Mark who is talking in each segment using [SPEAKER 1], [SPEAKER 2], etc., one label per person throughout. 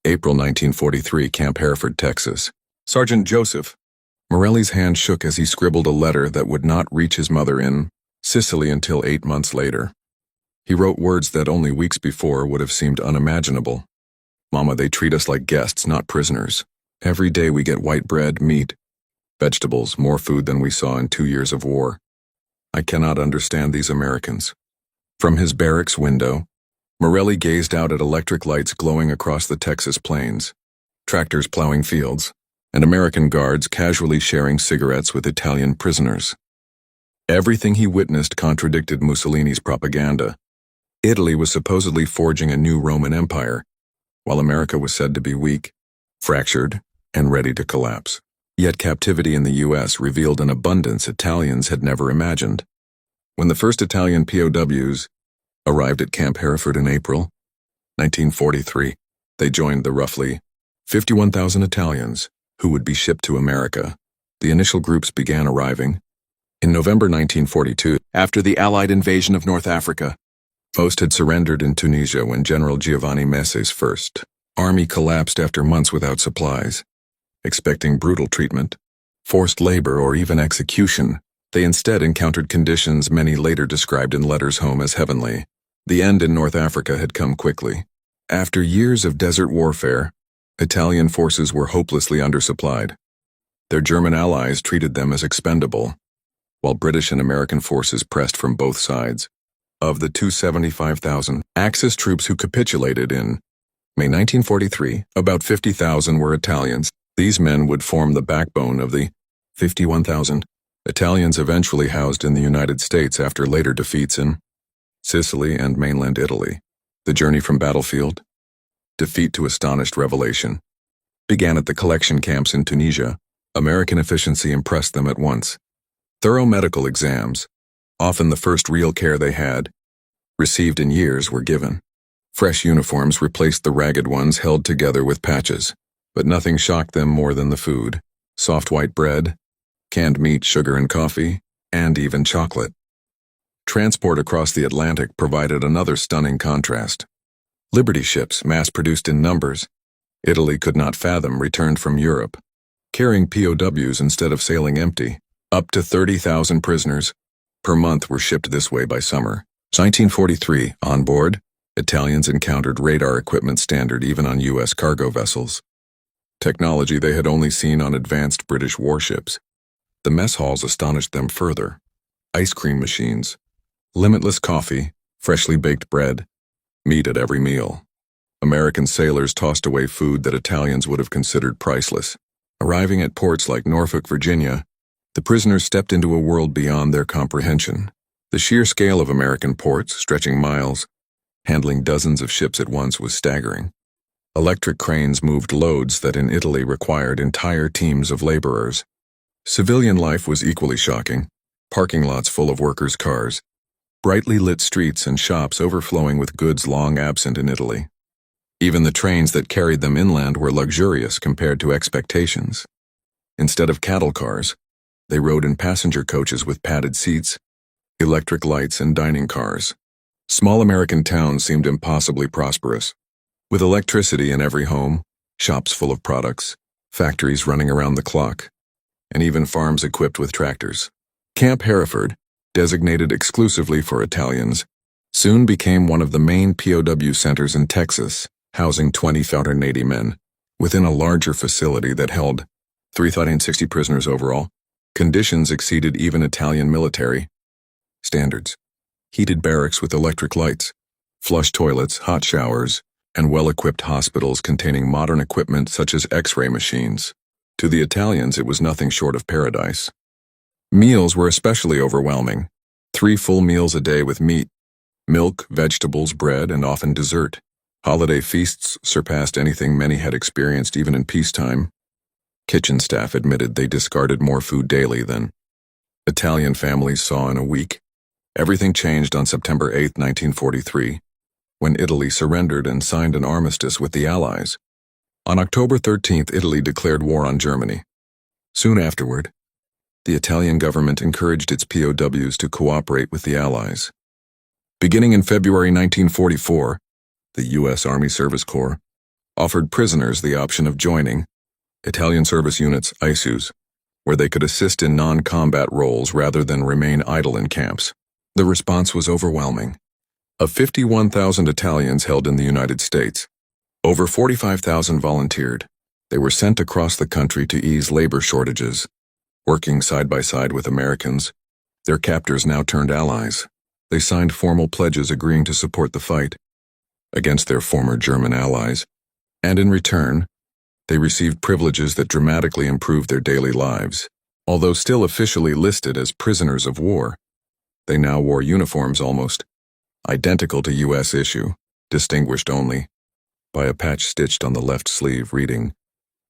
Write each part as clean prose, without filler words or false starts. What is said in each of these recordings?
[SPEAKER 1] April 1943, Camp Hereford, Texas. Sergeant Joseph. Morelli's hand shook as he scribbled a letter that would not reach his mother in Sicily until 8 months later. He wrote words that only weeks before would have seemed unimaginable. Mama, they treat us like guests, not prisoners. Every day we get white bread, meat, vegetables, more food than we saw in 2 years of war. I cannot understand these Americans. From his barracks window, Morelli gazed out at electric lights glowing across the Texas plains, tractors plowing fields, and American guards casually sharing cigarettes with Italian prisoners. Everything he witnessed contradicted Mussolini's propaganda. Italy was supposedly forging a new Roman Empire, while America was said to be weak, fractured, and ready to collapse. Yet captivity in the U.S. revealed an abundance Italians had never imagined. When the first Italian POWs arrived at Camp Hereford in April 1943, they joined the roughly 51,000 Italians who would be shipped to America. The initial groups began arriving in November 1942, after the Allied invasion of North Africa. Most had surrendered in Tunisia when General Giovanni Messe's first army collapsed after months without supplies. Expecting brutal treatment, forced labor, or even execution, they instead encountered conditions many later described in letters home as heavenly. The end in North Africa had come quickly. After years of desert warfare, Italian forces were hopelessly undersupplied. Their German allies treated them as expendable, while British and American forces pressed from both sides. Of the 275,000 Axis troops who capitulated in May 1943, about 50,000 were Italians. These men would form the backbone of the 51,000 Italians eventually housed in the United States after later defeats in Sicily and mainland Italy. The journey from battlefield, defeat to astonished revelation, began at the collection camps in Tunisia. American efficiency impressed them at once. Thorough medical exams, often the first real care they had received in years, were given. Fresh uniforms replaced the ragged ones held together with patches, but nothing shocked them more than the food: soft white bread, canned meat, sugar and coffee, and even chocolate. Transport across the Atlantic provided another stunning contrast. Liberty ships, mass-produced in numbers, Italy could not fathom, returned from Europe, carrying POWs instead of sailing empty. Up to 30,000 prisoners per month were shipped this way by summer. 1943, on board, Italians encountered radar equipment standard even on U.S. cargo vessels, technology they had only seen on advanced British warships. The mess halls astonished them further. Ice cream machines, limitless coffee, freshly baked bread, meat at every meal. American sailors tossed away food that Italians would have considered priceless. Arriving at ports like Norfolk, Virginia, the prisoners stepped into a world beyond their comprehension. The sheer scale of American ports, stretching miles, handling dozens of ships at once, was staggering. Electric cranes moved loads that in Italy required entire teams of laborers. Civilian life was equally shocking. Parking lots full of workers' cars, brightly lit streets and shops overflowing with goods long absent in Italy. Even the trains that carried them inland were luxurious compared to expectations. Instead of cattle cars, they rode in passenger coaches with padded seats, electric lights, and dining cars. Small American towns seemed impossibly prosperous, with electricity in every home, shops full of products, factories running around the clock, and even farms equipped with tractors. Camp Hereford, designated exclusively for Italians, soon became one of the main POW centers in Texas, housing 20,080 men, within a larger facility that held 3,060 prisoners overall. Conditions exceeded even Italian military standards. Heated barracks with electric lights, flush toilets, hot showers, and well-equipped hospitals containing modern equipment such as X-ray machines. To the Italians, it was nothing short of paradise. Meals were especially overwhelming. 3 full meals a day with meat, milk, vegetables, bread, and often dessert. Holiday feasts surpassed anything many had experienced even in peacetime. Kitchen staff admitted they discarded more food daily than Italian families saw in a week. Everything changed on September 8, 1943, when Italy surrendered and signed an armistice with the Allies. On October 13, Italy declared war on Germany. Soon afterward, the Italian government encouraged its POWs to cooperate with the Allies. Beginning in February 1944, the U.S. Army Service Corps offered prisoners the option of joining Italian service units, ISUs, where they could assist in non-combat roles rather than remain idle in camps. The response was overwhelming. Of 51,000 Italians held in the United States, over 45,000 volunteered. They were sent across the country to ease labor shortages. Working side by side with Americans, their captors now turned allies. They signed formal pledges agreeing to support the fight against their former German allies, and in return, they received privileges that dramatically improved their daily lives. Although still officially listed as prisoners of war, they now wore uniforms almost identical to U.S. issue, distinguished only by a patch stitched on the left sleeve reading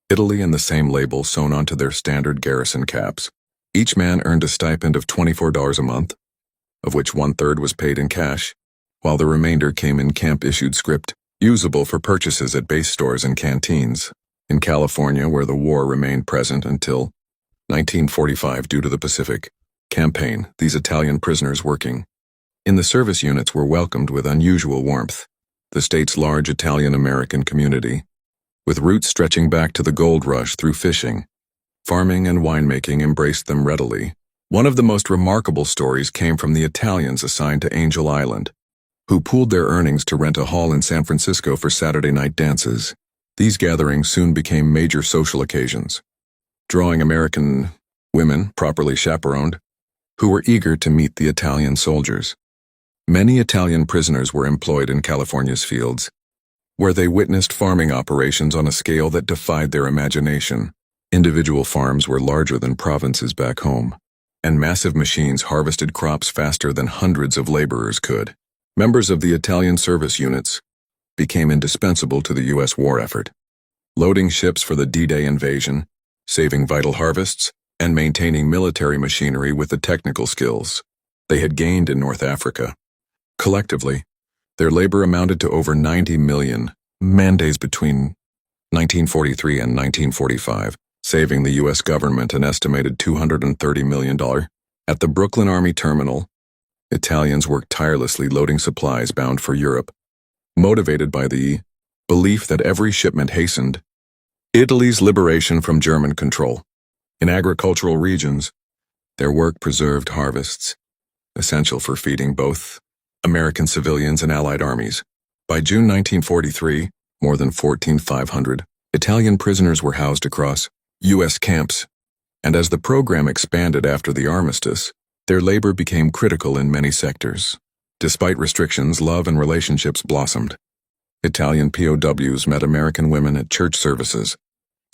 [SPEAKER 1] Italy and the same label sewn onto their standard garrison caps. Each man earned a stipend of $24 a month, of which 1/3 was paid in cash, while the remainder came in camp-issued script, usable for purchases at base stores and canteens. In California, where the war remained present until 1945 due to the Pacific Campaign, these Italian prisoners working in the service units were welcomed with unusual warmth. The state's large Italian-American community, with roots stretching back to the gold rush through fishing, farming, and winemaking, embraced them readily. One of the most remarkable stories came from the Italians assigned to Angel Island, who pooled their earnings to rent a hall in San Francisco for Saturday night dances. These gatherings soon became major social occasions, drawing American women, properly chaperoned, who were eager to meet the Italian soldiers. Many Italian prisoners were employed in California's fields, where they witnessed farming operations on a scale that defied their imagination. Individual farms were larger than provinces back home, and massive machines harvested crops faster than hundreds of laborers could. Members of the Italian service units became indispensable to the U.S. war effort, loading ships for the D-Day invasion, saving vital harvests, and maintaining military machinery with the technical skills they had gained in North Africa. Collectively, their labor amounted to over 90 million man-days between 1943 and 1945, saving the U.S. government an estimated $230 million. At the Brooklyn Army Terminal, Italians worked tirelessly loading supplies bound for Europe, motivated by the belief that every shipment hastened Italy's liberation from German control. In agricultural regions, their work preserved harvests, essential for feeding both American civilians and Allied armies. By June 1943, more than 14,500 Italian prisoners were housed across U.S. camps, and as the program expanded after the armistice, their labor became critical in many sectors. Despite restrictions, love and relationships blossomed. Italian POWs met American women at church services,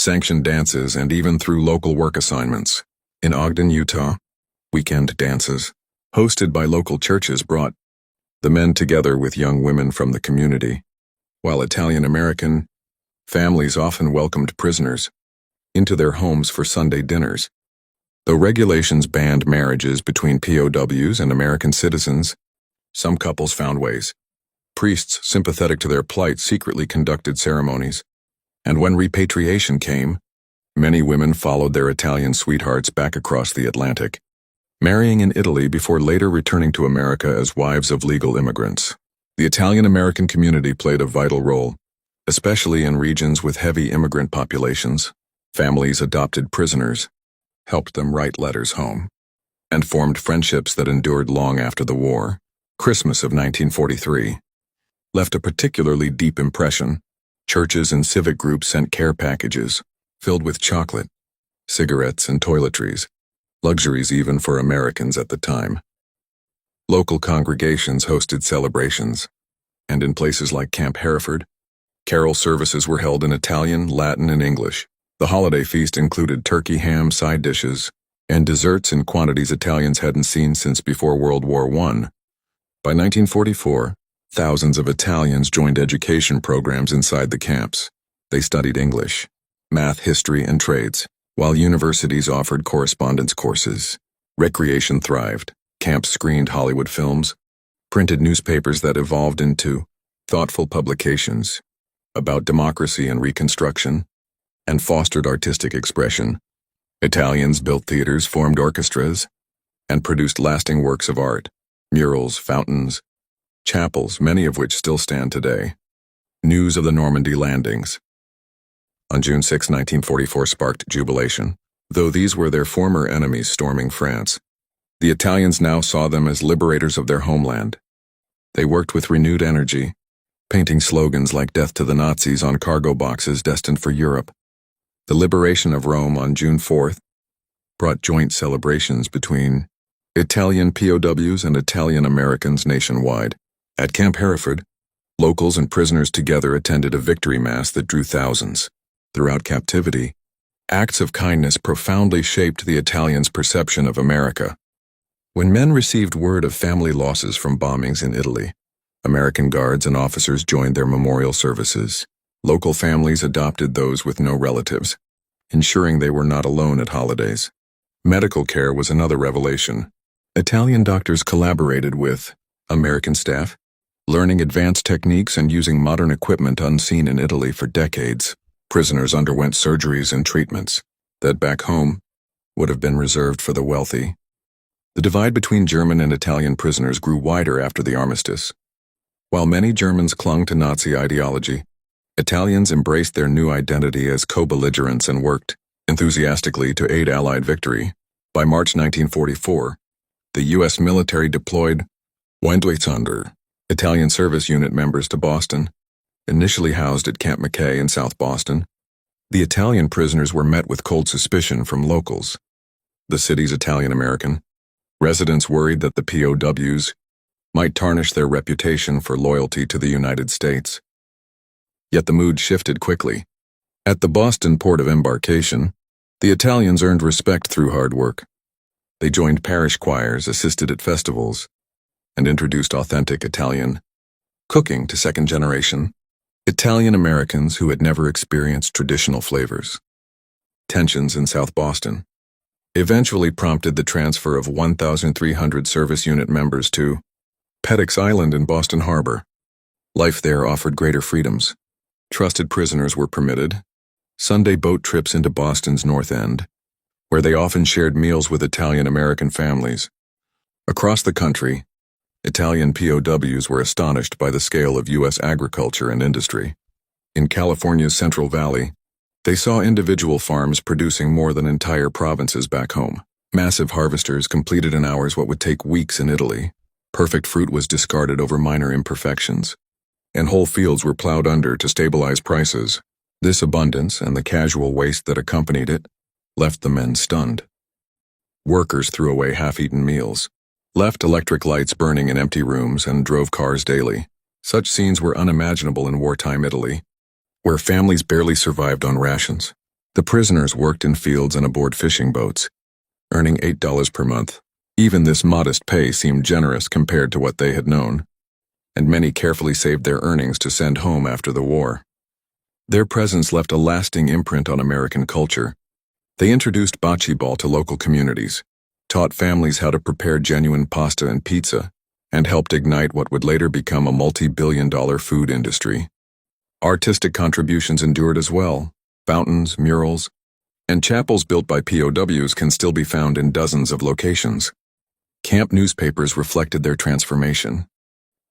[SPEAKER 1] sanctioned dances, and even through local work assignments. In Ogden, Utah, weekend dances, hosted by local churches, brought the men together with young women from the community, while Italian-American families often welcomed prisoners into their homes for Sunday dinners. Though regulations banned marriages between POWs and American citizens, some couples found ways. Priests sympathetic to their plight secretly conducted ceremonies, and when repatriation came, many women followed their Italian sweethearts back across the Atlantic, marrying in Italy before later returning to America as wives of legal immigrants. The Italian-American community played a vital role, especially in regions with heavy immigrant populations. Families adopted prisoners, helped them write letters home, and formed friendships that endured long after the war. Christmas of 1943 left a particularly deep impression. Churches and civic groups sent care packages filled with chocolate, cigarettes, and toiletries, luxuries even for Americans at the time. Local congregations hosted celebrations, and in places like Camp Hereford, carol services were held in Italian, Latin, and English. The holiday feast included turkey, ham, side dishes, and desserts in quantities Italians hadn't seen since before World War I. By 1944, thousands of Italians joined education programs inside the camps. They studied English, math, history, and trades, while universities offered correspondence courses. Recreation thrived. Camps screened Hollywood films, printed newspapers that evolved into thoughtful publications about democracy and Reconstruction, and fostered artistic expression. Italians built theaters, formed orchestras, and produced lasting works of art, murals, fountains, chapels, many of which still stand today. News of the Normandy landings, on June 6, 1944 sparked jubilation. Though these were their former enemies storming France, the Italians now saw them as liberators of their homeland. They worked with renewed energy, painting slogans like "Death to the Nazis" on cargo boxes destined for Europe. The liberation of Rome on June 4th brought joint celebrations between Italian POWs and Italian Americans nationwide. At Camp Hereford, locals and prisoners together attended a victory mass that drew thousands. Throughout captivity, acts of kindness profoundly shaped the Italians' perception of America. When men received word of family losses from bombings in Italy, American guards and officers joined their memorial services. Local families adopted those with no relatives, ensuring they were not alone at holidays. Medical care was another revelation. Italian doctors collaborated with American staff, learning advanced techniques and using modern equipment unseen in Italy for decades. Prisoners underwent surgeries and treatments that back home would have been reserved for the wealthy. The divide between German and Italian prisoners grew wider after the armistice. While many Germans clung to Nazi ideology, Italians embraced their new identity as co-belligerents and worked enthusiastically to aid Allied victory. By March 1944, the U.S. military deployed 100 Italian service unit members to Boston. Initially housed at Camp McKay in South Boston, the Italian prisoners were met with cold suspicion from locals. The city's Italian-American residents worried that the POWs might tarnish their reputation for loyalty to the United States. Yet the mood shifted quickly. At the Boston port of embarkation, the Italians earned respect through hard work. They joined parish choirs, assisted at festivals, and introduced authentic Italian cooking to second-generation Italian Americans who had never experienced traditional flavors. Tensions in South Boston eventually prompted the transfer of 1,300 service unit members to Peddocks Island in Boston Harbor. Life there offered greater freedoms. Trusted prisoners were permitted Sunday boat trips into Boston's North End, where they often shared meals with Italian American families. Across the country, Italian POWs were astonished by the scale of U.S. agriculture and industry. In California's Central Valley, they saw individual farms producing more than entire provinces back home. Massive harvesters completed in hours what would take weeks in Italy. Perfect fruit was discarded over minor imperfections, and whole fields were plowed under to stabilize prices. This abundance and the casual waste that accompanied it left the men stunned. Workers threw away half-eaten meals, left electric lights burning in empty rooms, and drove cars daily. Such scenes were unimaginable in wartime Italy, where families barely survived on rations. The prisoners worked in fields and aboard fishing boats, earning $8 per month. Even this modest pay seemed generous compared to what they had known, and many carefully saved their earnings to send home after the war. Their presence left a lasting imprint on American culture. They introduced bocce ball to local communities, taught families how to prepare genuine pasta and pizza, and helped ignite what would later become a multi-billion-dollar food industry. Artistic contributions endured as well. Fountains, murals, and chapels built by POWs can still be found in dozens of locations. Camp newspapers reflected their transformation.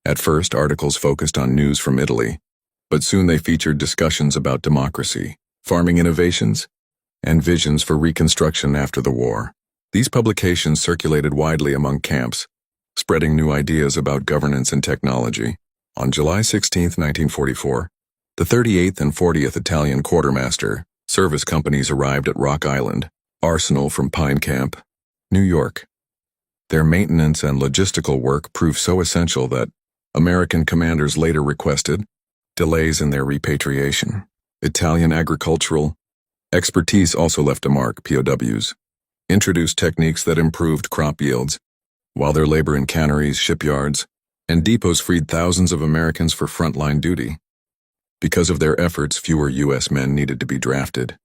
[SPEAKER 1] At first, articles focused on news from Italy, but soon they featured discussions about democracy, farming innovations, and visions for reconstruction after the war. These publications circulated widely among camps, spreading new ideas about governance and technology. On July 16, 1944, the 38th and 40th Italian Quartermaster service companies arrived at Rock Island, Arsenal from Pine Camp, New York. Their maintenance and logistical work proved so essential that American commanders later requested delays in their repatriation. Italian agricultural expertise also left a mark. POWs introduced techniques that improved crop yields, while their labor in canneries, shipyards, and depots freed thousands of Americans for frontline duty. Because of their efforts, fewer U.S. men needed to be drafted.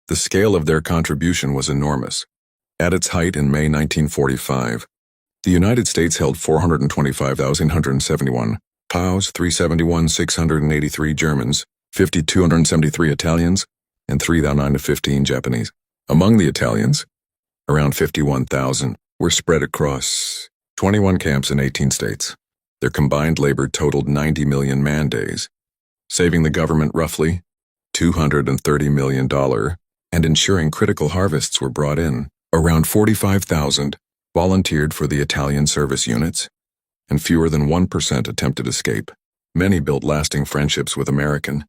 [SPEAKER 1] The scale of their contribution was enormous. At its height in May 1945, the United States held 425,171 POWs, 371,683 Germans, 5,273 Italians, and 3,915 Japanese. Among the Italians, around 51,000 were spread across 21 camps in 18 states. Their combined labor totaled 90 million man-days, saving the government roughly $230 million, and ensuring critical harvests were brought in. Around 45,000 volunteered for the Italian service units, and fewer than 1% attempted escape. Many built lasting friendships with American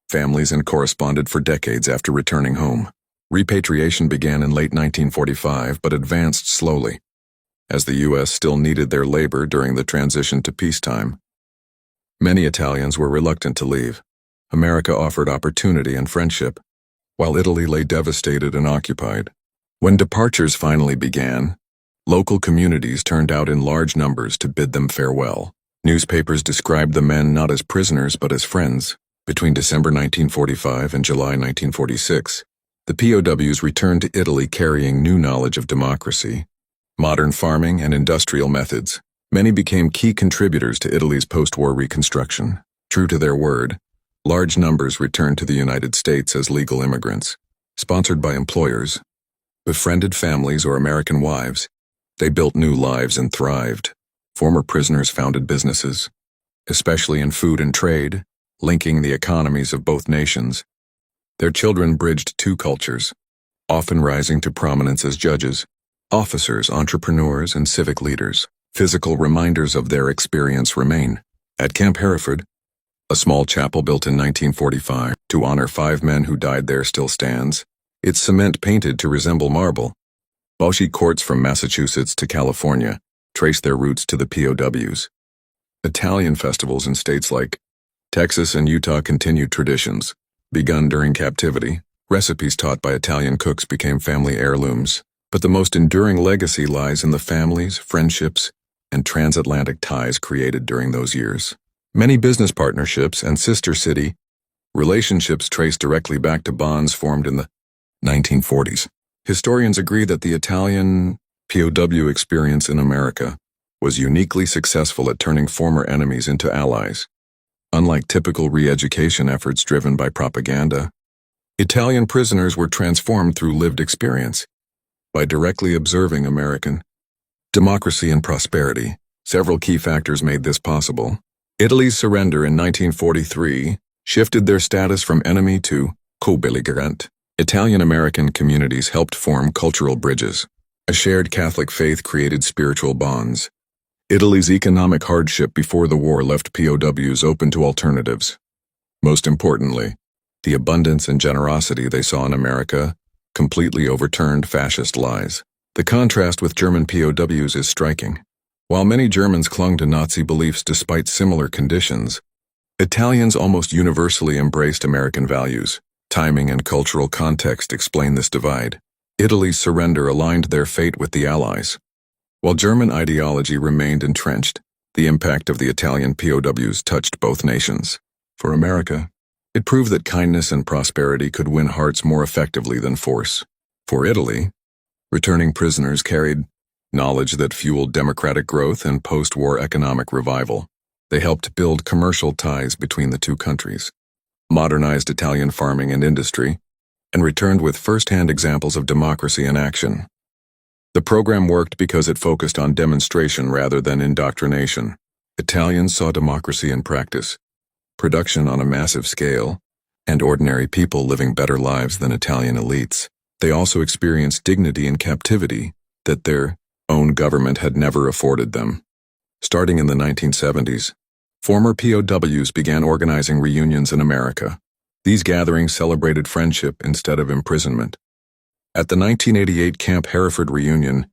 [SPEAKER 1] families and corresponded for decades after returning home. Repatriation began in late 1945 but advanced slowly, as the U.S. still needed their labor during the transition to peacetime. Many Italians were reluctant to leave. America offered opportunity and friendship, while Italy lay devastated and occupied. When departures finally began, local communities turned out in large numbers to bid them farewell. Newspapers described the men not as prisoners but as friends. Between December 1945 and July 1946, the POWs returned to Italy carrying new knowledge of democracy, modern farming, and industrial methods. Many became key contributors to Italy's post-war reconstruction. True to their word, large numbers returned to the United States as legal immigrants, sponsored by employers, befriended families or American wives. They built new lives and thrived. Former prisoners founded businesses, especially in food and trade, linking the economies of both nations. Their children bridged two cultures, often rising to prominence as judges, officers, entrepreneurs, and civic leaders. Physical reminders of their experience remain. At Camp Hereford, a small chapel built in 1945 to honor 5 men who died there still stands, its cement painted to resemble marble. Bauchi courts from Massachusetts to California trace their roots to the POWs. Italian festivals in states like Texas and Utah continued traditions, begun during captivity. Recipes taught by Italian cooks became family heirlooms, but the most enduring legacy lies in the families, friendships, and transatlantic ties created during those years. Many business partnerships and sister city relationships trace directly back to bonds formed in the 1940s. Historians agree that the Italian POW experience in America was uniquely successful at turning former enemies into allies. Unlike typical re-education efforts driven by propaganda, Italian prisoners were transformed through lived experience. By directly observing American democracy and prosperity, several key factors made this possible. Italy's surrender in 1943 shifted their status from enemy to co-belligerent. Italian-American communities helped form cultural bridges. A shared Catholic faith created spiritual bonds. Italy's economic hardship before the war left POWs open to alternatives. Most importantly, the abundance and generosity they saw in America completely overturned fascist lies. The contrast with German POWs is striking. While many Germans clung to Nazi beliefs despite similar conditions, Italians almost universally embraced American values. Timing and cultural context explain this divide. Italy's surrender aligned their fate with the Allies. While German ideology remained entrenched, the impact of the Italian POWs touched both nations. For America, it proved that kindness and prosperity could win hearts more effectively than force. For Italy, returning prisoners carried knowledge that fueled democratic growth and post-war economic revival. They helped build commercial ties between the two countries, modernized Italian farming and industry, and returned with first-hand examples of democracy in action. The program worked because it focused on demonstration rather than indoctrination. Italians saw democracy in practice, production on a massive scale, and ordinary people living better lives than Italian elites. They also experienced dignity in captivity that their own government had never afforded them. Starting in the 1970s, former POWs began organizing reunions in America. These gatherings celebrated friendship instead of imprisonment. At the 1988 Camp Hereford reunion,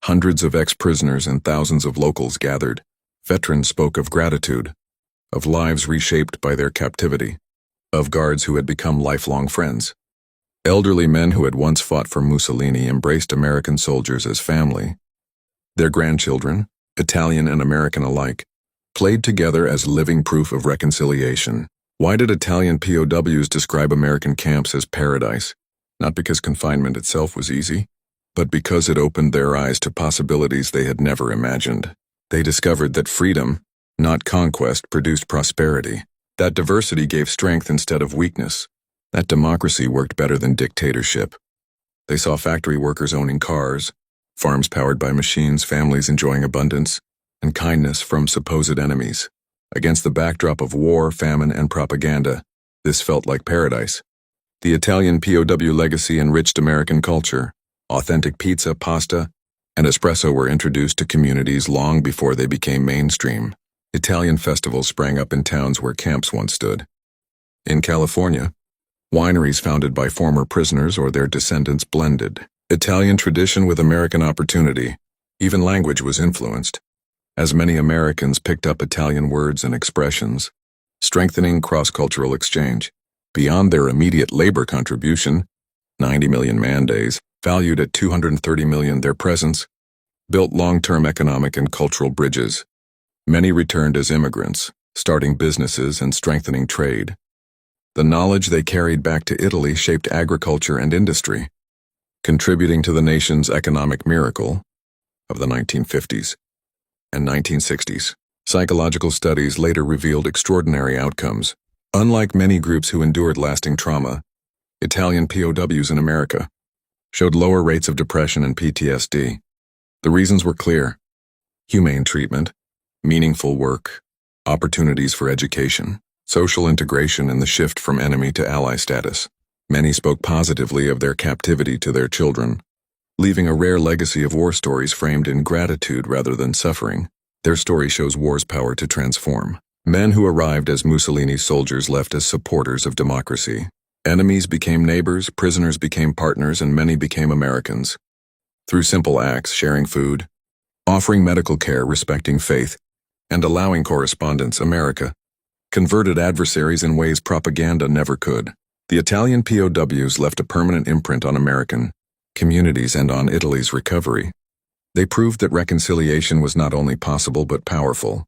[SPEAKER 1] hundreds of ex-prisoners and thousands of locals gathered. Veterans spoke of gratitude, of lives reshaped by their captivity, of guards who had become lifelong friends. Elderly men who had once fought for Mussolini embraced American soldiers as family. Their grandchildren, Italian and American alike, played together as living proof of reconciliation. Why did Italian POWs describe American camps as paradise? Not because confinement itself was easy, but because it opened their eyes to possibilities they had never imagined. They discovered that freedom, not conquest, produced prosperity. That diversity gave strength instead of weakness. That democracy worked better than dictatorship. They saw factory workers owning cars, farms powered by machines, families enjoying abundance, and kindness from supposed enemies. Against the backdrop of war, famine, and propaganda, this felt like paradise. The Italian POW legacy enriched American culture. Authentic pizza, pasta, and espresso were introduced to communities long before they became mainstream. Italian festivals sprang up in towns where camps once stood. In California, wineries founded by former prisoners or their descendants blended Italian tradition with American opportunity. Even language was influenced, as many Americans picked up Italian words and expressions, strengthening cross-cultural exchange. Beyond their immediate labor contribution, 90 million man days, valued at $230 million, their presence built long-term economic and cultural bridges. Many returned as immigrants, starting businesses and strengthening trade. The knowledge they carried back to Italy shaped agriculture and industry, contributing to the nation's economic miracle of the 1950s and 1960s. Psychological studies later revealed extraordinary outcomes. Unlike many groups who endured lasting trauma, Italian POWs in America showed lower rates of depression and PTSD. The reasons were clear: humane treatment, meaningful work, opportunities for education, social integration, and the shift from enemy to ally status. Many spoke positively of their captivity to their children, leaving a rare legacy of war stories framed in gratitude rather than suffering. Their story shows war's power to transform. Men who arrived as Mussolini's soldiers left as supporters of democracy. Enemies became neighbors, prisoners became partners, and many became Americans. Through simple acts, sharing food, offering medical care, respecting faith, and allowing correspondence, America converted adversaries in ways propaganda never could. The Italian POWs left a permanent imprint on American communities and on Italy's recovery. They proved that reconciliation was not only possible but powerful.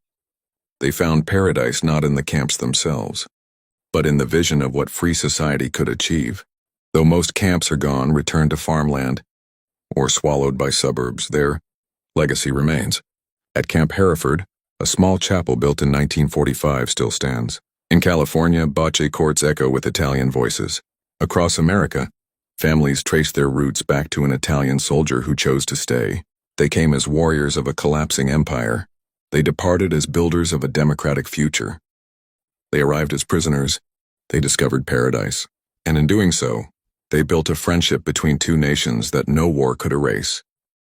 [SPEAKER 1] They found paradise not in the camps themselves, but in the vision of what free society could achieve. Though most camps are gone, returned to farmland, or swallowed by suburbs, their legacy remains. At Camp Hereford, a small chapel built in 1945 still stands. In California, bocce courts echo with Italian voices. Across America, families trace their roots back to an Italian soldier who chose to stay. They came as warriors of a collapsing empire. They departed as builders of a democratic future. They arrived as prisoners. They discovered paradise. And in doing so, they built a friendship between two nations that no war could erase.